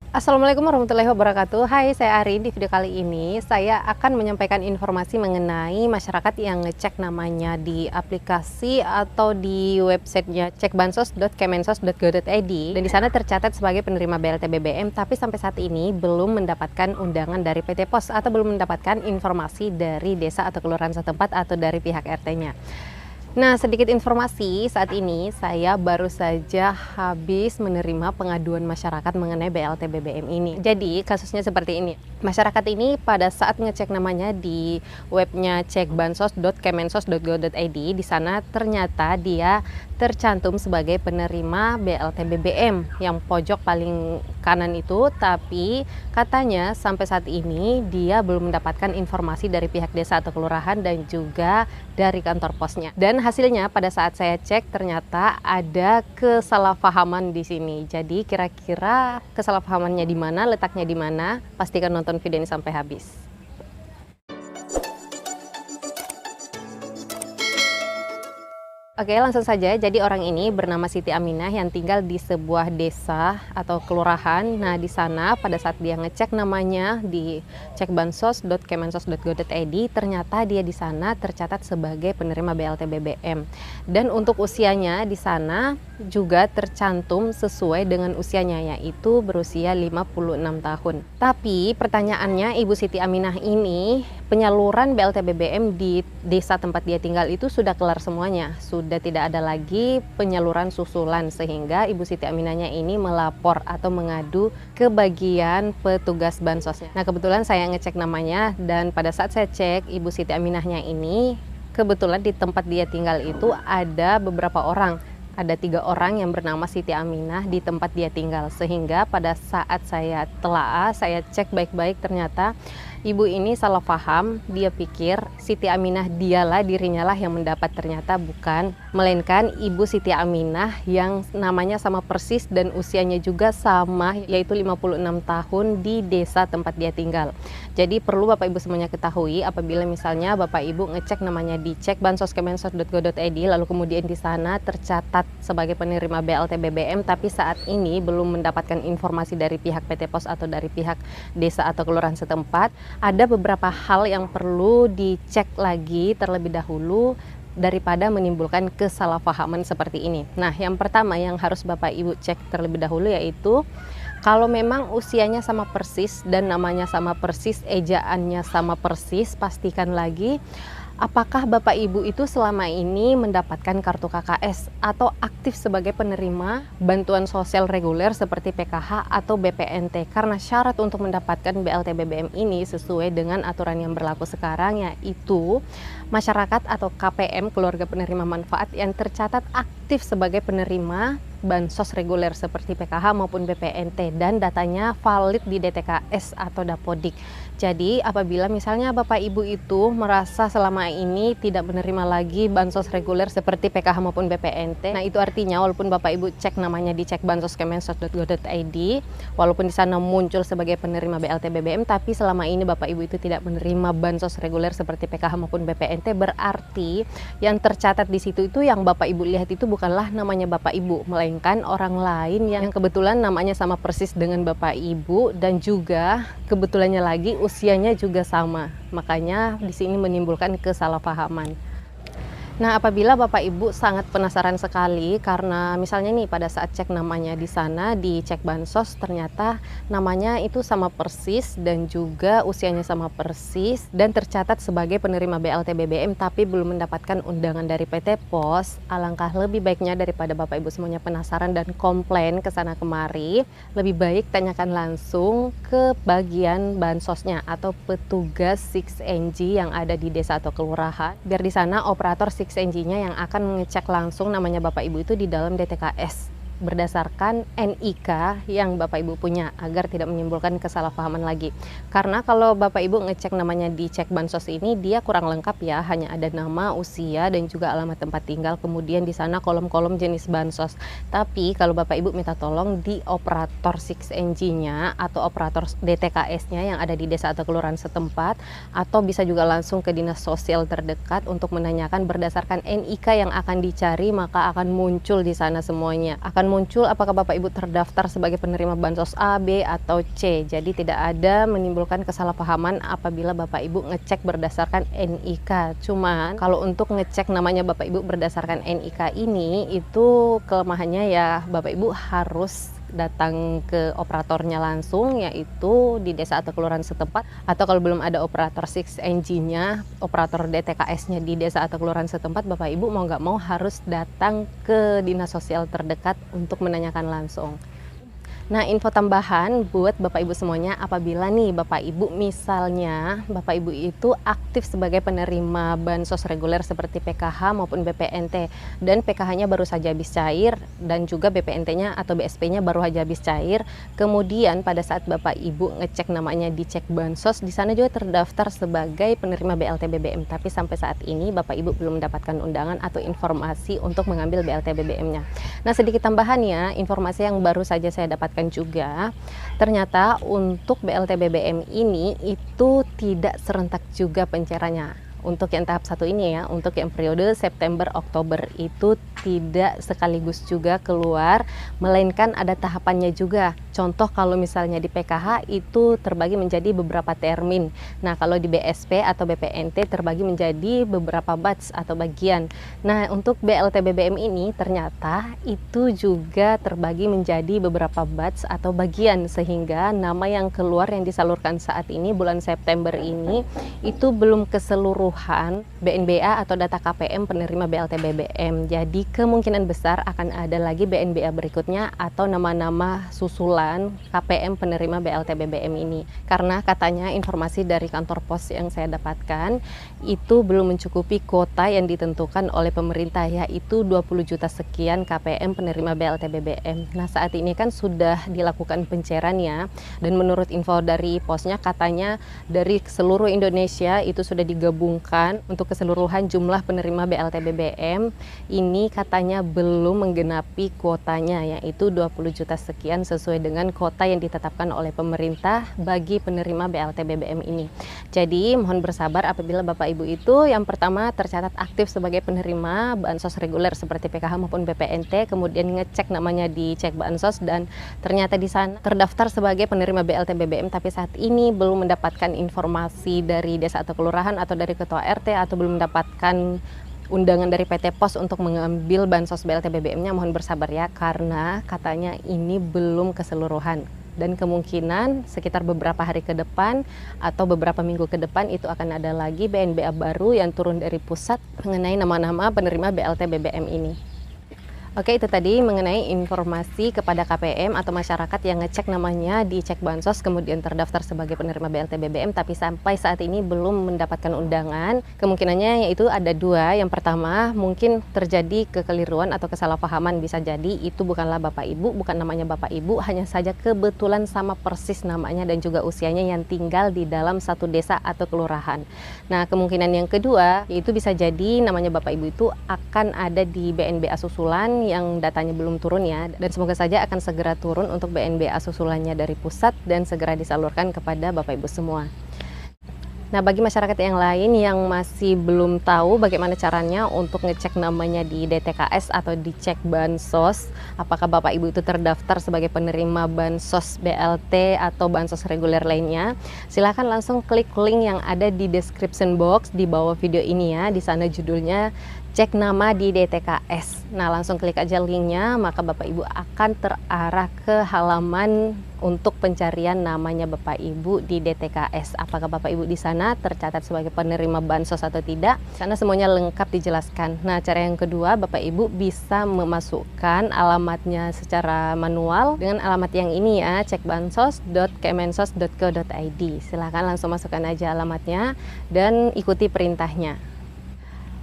Assalamualaikum warahmatullahi wabarakatuh. Hai, saya Ari. Di video kali ini saya akan menyampaikan informasi mengenai masyarakat yang ngecek namanya di aplikasi atau di websitenya cekbansos.kemensos.go.id, dan di sana tercatat sebagai penerima BLT BBM, tapi sampai saat ini belum mendapatkan undangan dari PT Pos atau belum mendapatkan informasi dari desa atau kelurahan setempat atau dari pihak RT-nya. Nah, sedikit informasi, saat ini saya baru saja habis menerima pengaduan masyarakat mengenai BLT BBM ini. Jadi, kasusnya seperti ini. Masyarakat ini pada saat ngecek namanya di webnya cekbansos.kemensos.go.id, di sana ternyata dia tercantum sebagai penerima BLT BBM yang pojok paling kanan itu, tapi katanya sampai saat ini dia belum mendapatkan informasi dari pihak desa atau kelurahan dan juga dari kantor posnya. Dan hasilnya pada saat saya cek ternyata ada kesalahpahaman di sini. Jadi kira-kira kesalahpahamannya di mana, letaknya di mana? Pastikan nonton video ini sampai habis. Oke, langsung saja. Jadi orang ini bernama Siti Aminah yang tinggal di sebuah desa atau kelurahan. Nah, di sana pada saat dia ngecek namanya di cekbansos.kemensos.go.id, ternyata dia di sana tercatat sebagai penerima BLT BBM. Dan untuk usianya di sana juga tercantum sesuai dengan usianya, yaitu berusia 56 tahun. Tapi pertanyaannya, Ibu Siti Aminah ini penyaluran BLT BBM di desa tempat dia tinggal itu sudah kelar semuanya, sudah tidak ada lagi penyaluran susulan, sehingga Ibu Siti Aminahnya ini melapor atau mengadu ke bagian petugas bansosnya. Nah, kebetulan saya ngecek namanya, dan pada saat saya cek Ibu Siti Aminahnya ini, kebetulan di tempat dia tinggal itu ada beberapa orang. Ada 3 orang yang bernama Siti Aminah di tempat dia tinggal, sehingga pada saat saya telaah, saya cek baik-baik, ternyata ibu ini salah paham. Dia pikir Siti Aminah dialah, dirinya lah yang mendapat, ternyata bukan, melainkan Ibu Siti Aminah yang namanya sama persis dan usianya juga sama, yaitu 56 tahun di desa tempat dia tinggal. Jadi perlu Bapak Ibu semuanya ketahui, apabila misalnya Bapak Ibu ngecek namanya di cekbansos.kemensos.go.id, lalu kemudian di sana tercatat sebagai penerima BLT BBM, tapi saat ini belum mendapatkan informasi dari pihak PT Pos atau dari pihak desa atau kelurahan setempat, ada beberapa hal yang perlu dicek lagi terlebih dahulu daripada menimbulkan kesalahpahaman seperti ini. Nah, yang pertama yang harus Bapak Ibu cek terlebih dahulu yaitu kalau memang usianya sama persis dan namanya sama persis, ejaannya sama persis, pastikan lagi apakah Bapak Ibu itu selama ini mendapatkan kartu KKS atau aktif sebagai penerima bantuan sosial reguler seperti PKH atau BPNT, karena syarat untuk mendapatkan BLT BBM ini sesuai dengan aturan yang berlaku sekarang, yaitu masyarakat atau KPM, keluarga penerima manfaat, yang tercatat aktif sebagai penerima bansos reguler seperti PKH maupun BPNT dan datanya valid di DTKS atau Dapodik. Jadi apabila misalnya Bapak Ibu itu merasa selama ini tidak menerima lagi bansos reguler seperti PKH maupun BPNT, nah itu artinya walaupun Bapak Ibu cek namanya di cekbansos.kemensos.go.id, walaupun di sana muncul sebagai penerima BLT BBM, tapi selama ini Bapak Ibu itu tidak menerima bansos reguler seperti PKH maupun BPNT, berarti yang tercatat di situ itu yang Bapak Ibu lihat itu bukanlah namanya Bapak Ibu, melainkan orang lain yang kebetulan namanya sama persis dengan Bapak Ibu dan juga kebetulannya lagi usianya juga sama. Makanya di sini menimbulkan kesalahpahaman. Nah, apabila Bapak Ibu sangat penasaran sekali karena misalnya nih pada saat cek namanya di sana di cek bansos ternyata namanya itu sama persis dan juga usianya sama persis dan tercatat sebagai penerima BLT BBM tapi belum mendapatkan undangan dari PT Pos, alangkah lebih baiknya daripada Bapak Ibu semuanya penasaran dan komplain ke sana kemari, lebih baik tanyakan langsung ke bagian bansosnya atau petugas 6NG yang ada di desa atau kelurahan, biar di sana operator 6NG-nya yang akan mengecek langsung namanya Bapak Ibu itu di dalam DTKS berdasarkan NIK yang Bapak Ibu punya agar tidak menimbulkan kesalahpahaman lagi. Karena kalau Bapak Ibu ngecek namanya di cek bansos ini dia kurang lengkap ya, hanya ada nama, usia dan juga alamat tempat tinggal, kemudian di sana kolom-kolom jenis bansos. Tapi kalau Bapak Ibu minta tolong di operator 6NG-nya atau operator DTKS-nya yang ada di desa atau kelurahan setempat, atau bisa juga langsung ke dinas sosial terdekat untuk menanyakan berdasarkan NIK yang akan dicari, maka akan muncul di sana semuanya. Akan akan muncul apakah Bapak Ibu terdaftar sebagai penerima bansos A, B, atau C. Jadi tidak ada menimbulkan kesalahpahaman apabila Bapak Ibu ngecek berdasarkan NIK. Cuman kalau untuk ngecek namanya Bapak Ibu berdasarkan NIK ini, itu kelemahannya ya Bapak Ibu harus datang ke operatornya langsung, yaitu di desa atau kelurahan setempat, atau kalau belum ada operator 6NG-nya, operator DTKS-nya di desa atau kelurahan setempat, Bapak Ibu mau nggak mau harus datang ke dinas sosial terdekat untuk menanyakan langsung. Nah, info tambahan buat Bapak Ibu semuanya, apabila nih Bapak Ibu misalnya Bapak Ibu itu aktif sebagai penerima bansos reguler seperti PKH maupun BPNT, dan PKH-nya baru saja habis cair dan juga BPNT-nya atau BSP-nya baru saja habis cair, kemudian pada saat Bapak Ibu ngecek namanya di cek bansos, di sana juga terdaftar sebagai penerima BLT BBM, tapi sampai saat ini Bapak Ibu belum mendapatkan undangan atau informasi untuk mengambil BLT BBM-nya. Nah, sedikit tambahannya, informasi yang baru saja saya dapatkan juga, ternyata untuk BLT BBM ini itu tidak serentak juga pencairannya. Untuk yang tahap 1 ini ya, untuk yang periode September-Oktober itu tidak sekaligus juga keluar, melainkan ada tahapannya juga. Contoh kalau misalnya di PKH itu terbagi menjadi beberapa termin. Nah, kalau di BSP atau BPNT terbagi menjadi beberapa batch atau bagian. Nah, untuk BLT BBM ini ternyata itu juga terbagi menjadi beberapa batch atau bagian, sehingga nama yang keluar yang disalurkan saat ini bulan September ini itu belum keseluruhan BNBA atau data KPM penerima BLT BBM. Jadi kemungkinan besar akan ada lagi BNBA berikutnya atau nama-nama susulan KPM penerima BLT BBM ini. Karena katanya informasi dari kantor pos yang saya dapatkan itu belum mencukupi kuota yang ditentukan oleh pemerintah, yaitu 20 juta sekian KPM penerima BLT BBM. Nah, saat ini kan sudah dilakukan pencairannya, dan menurut info dari posnya katanya dari seluruh Indonesia itu sudah digabung untuk keseluruhan jumlah penerima BLT BBM ini katanya belum menggenapi kuotanya, yaitu 20 juta sekian sesuai dengan kuota yang ditetapkan oleh pemerintah bagi penerima BLT BBM ini. Jadi mohon bersabar apabila Bapak Ibu itu yang pertama tercatat aktif sebagai penerima bansos reguler seperti PKH maupun BPNT, kemudian ngecek namanya di cek bansos dan ternyata di sana terdaftar sebagai penerima BLT BBM, tapi saat ini belum mendapatkan informasi dari desa atau kelurahan atau dari ketua RT atau belum mendapatkan undangan dari PT Pos untuk mengambil bansos BLT BBM-nya, mohon bersabar ya, karena katanya ini belum keseluruhan dan kemungkinan sekitar beberapa hari ke depan atau beberapa minggu ke depan itu akan ada lagi BNBA baru yang turun dari pusat mengenai nama-nama penerima BLT BBM ini. Oke, itu tadi mengenai informasi kepada KPM atau masyarakat yang ngecek namanya di cek bansos kemudian terdaftar sebagai penerima BLT BBM tapi sampai saat ini belum mendapatkan undangan. Kemungkinannya yaitu ada dua. Yang pertama, mungkin terjadi kekeliruan atau kesalahpahaman, bisa jadi itu bukanlah Bapak Ibu, bukan namanya Bapak Ibu, hanya saja kebetulan sama persis namanya dan juga usianya yang tinggal di dalam satu desa atau kelurahan. Nah, kemungkinan yang kedua yaitu bisa jadi namanya Bapak Ibu itu akan ada di BNBA susulan yang datanya belum turun ya, dan semoga saja akan segera turun untuk BNBA susulannya dari pusat dan segera disalurkan kepada Bapak Ibu semua. Nah, bagi masyarakat yang lain yang masih belum tahu bagaimana caranya untuk ngecek namanya di DTKS atau di cek bansos, apakah Bapak Ibu itu terdaftar sebagai penerima bansos BLT atau bansos reguler lainnya, silahkan langsung klik link yang ada di description box di bawah video ini ya. Di sana judulnya cek nama di DTKS. Nah, langsung klik aja linknya, maka Bapak Ibu akan terarah ke halaman untuk pencarian namanya Bapak Ibu di DTKS. Apakah Bapak Ibu di sana tercatat sebagai penerima bansos atau tidak? Sana semuanya lengkap dijelaskan. Nah, cara yang kedua, Bapak Ibu bisa memasukkan alamatnya secara manual dengan alamat yang ini ya, cekbansos.kemensos.go.id. Silahkan langsung masukkan aja alamatnya dan ikuti perintahnya.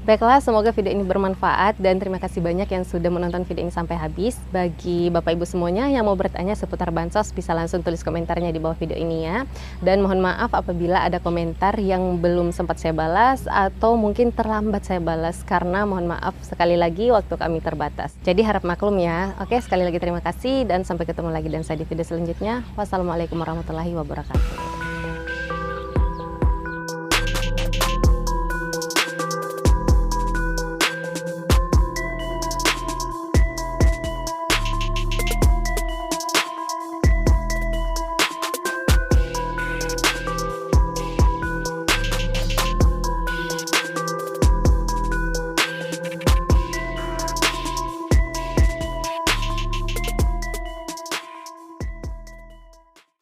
Baiklah, semoga video ini bermanfaat dan terima kasih banyak yang sudah menonton video ini sampai habis. Bagi Bapak Ibu semuanya yang mau bertanya seputar bansos, bisa langsung tulis komentarnya di bawah video ini ya. Dan mohon maaf apabila ada komentar yang belum sempat saya balas atau mungkin terlambat saya balas, karena mohon maaf sekali lagi waktu kami terbatas. Jadi harap maklum ya. Oke, sekali lagi terima kasih dan sampai ketemu lagi dan saya di video selanjutnya. Wassalamualaikum warahmatullahi wabarakatuh.